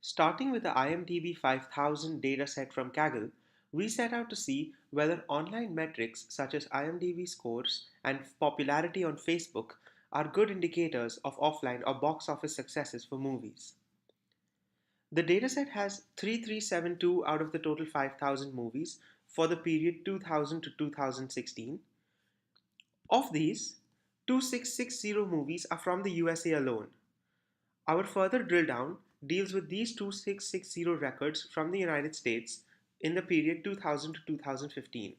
Starting with the IMDb 5000 dataset from Kaggle, we set out to see whether online metrics such as IMDb scores and popularity on Facebook are good indicators of offline or box office successes for movies. The dataset has 3372 out of the total 5000 movies for the period 2000 to 2016. Of these, 2660 movies are from the USA alone. Our further drill down deals with these 2660 records from the United States in the period 2000 to 2015.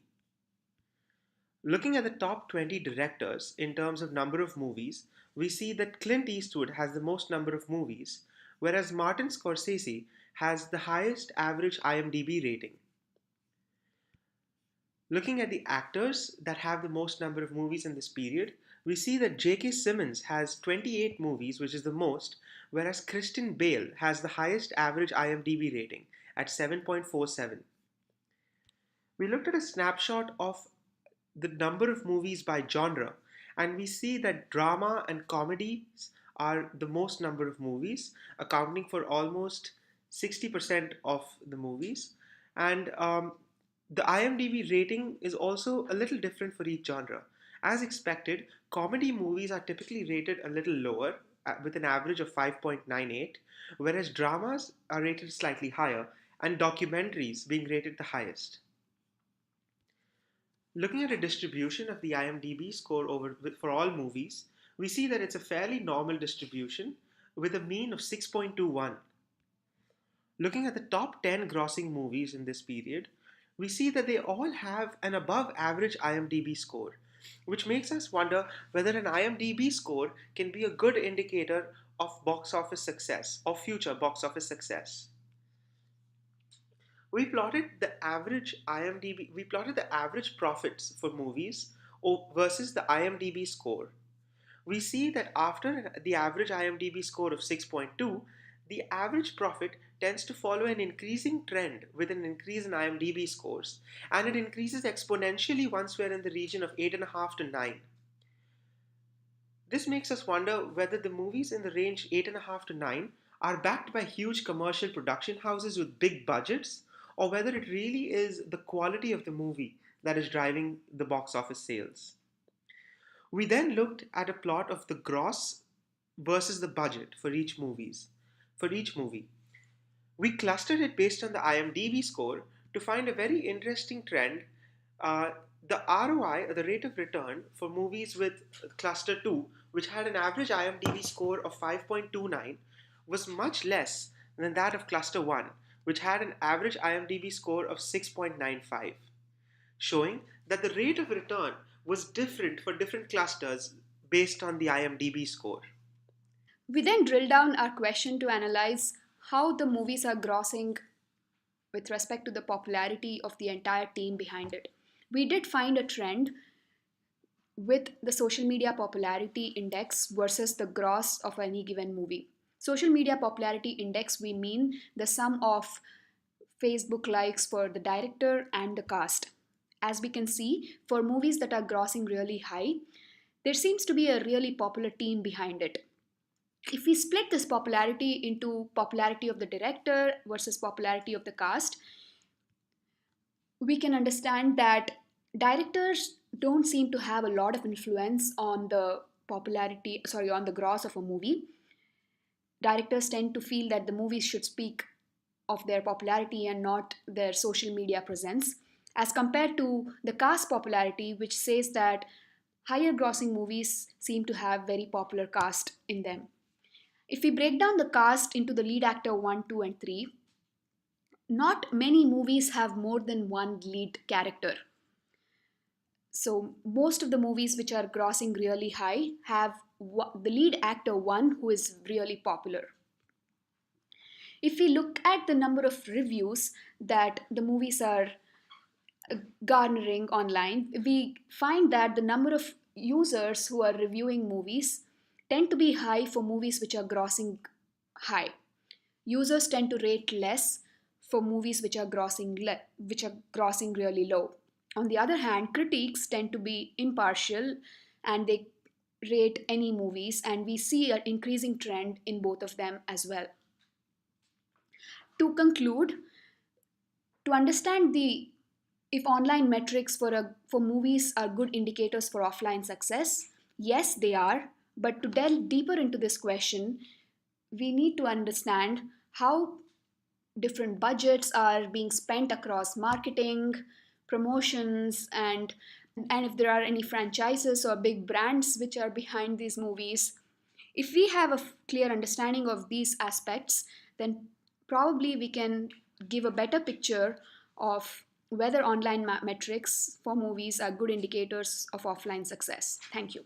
Looking at the top 20 directors in terms of number of movies, we see that Clint Eastwood has the most number of movies, whereas Martin Scorsese has the highest average IMDb rating. Looking at the actors that have the most number of movies in this period, we see that J.K. Simmons has 28 movies, which is the most, whereas Christian Bale has the highest average IMDb rating at 7.47. We looked at a snapshot of the number of movies by genre, and we see that drama and comedies are the most number of movies, accounting for almost 60% of the movies. And the IMDb rating is also a little different for each genre. As expected, comedy movies are typically rated a little lower, with an average of 5.98, whereas dramas are rated slightly higher, and documentaries being rated the highest. Looking at a distribution of the IMDb score for all movies, we see that it's a fairly normal distribution with a mean of 6.21. Looking at the top 10 grossing movies in this period, we see that they all have an above average IMDb score, which makes us wonder whether an IMDb score can be a good indicator of box office success or future box office success. We plotted the average profits for movies versus the IMDb score. We see that after the average IMDb score of 6.2, the average profit tends to follow an increasing trend with an increase in IMDb scores, and it increases exponentially once we're in the region of 8.5 to 9. This makes us wonder whether the movies in the range 8.5 to 9 are backed by huge commercial production houses with big budgets, or whether it really is the quality of the movie that is driving the box office sales. We then looked at a plot of the gross versus the budget for each movie. We clustered it based on the IMDb score to find a very interesting trend. The ROI, or the rate of return, for movies with Cluster 2, which had an average IMDb score of 5.29, was much less than that of Cluster 1, which had an average IMDb score of 6.95, showing that the rate of return was different for different clusters based on the IMDb score. We then drill down our question to analyze how the movies are grossing with respect to the popularity of the entire team behind it. We did find a trend with the social media popularity index versus the gross of any given movie. Social media popularity index, we mean the sum of Facebook likes for the director and the cast. As we can see, for movies that are grossing really high, there seems to be a really popular team behind it. If we split this popularity into popularity of the director versus popularity of the cast, we can understand that directors don't seem to have a lot of influence on the on the gross of a movie. Directors tend to feel that the movies should speak of their popularity and not their social media presence, as compared to the cast popularity, which says that higher grossing movies seem to have very popular cast in them. If we break down the cast into the lead actor 1, 2, and 3, not many movies have more than one lead character. So most of the movies which are grossing really high have the lead actor 1 who is really popular. If we look at the number of reviews that the movies are garnering online, we find that the number of users who are reviewing movies tend to be high for movies which are grossing high. Users tend to rate less for movies which are grossing really low. On the other hand, critics tend to be impartial and they rate any movies, and we see an increasing trend in both of them as well. To conclude, to understand the if online metrics for movies are good indicators for offline success, yes, they are. But to delve deeper into this question, we need to understand how different budgets are being spent across marketing, promotions, and if there are any franchises or big brands which are behind these movies. If we have a clear understanding of these aspects, then probably we can give a better picture of whether online metrics for movies are good indicators of offline success. Thank you.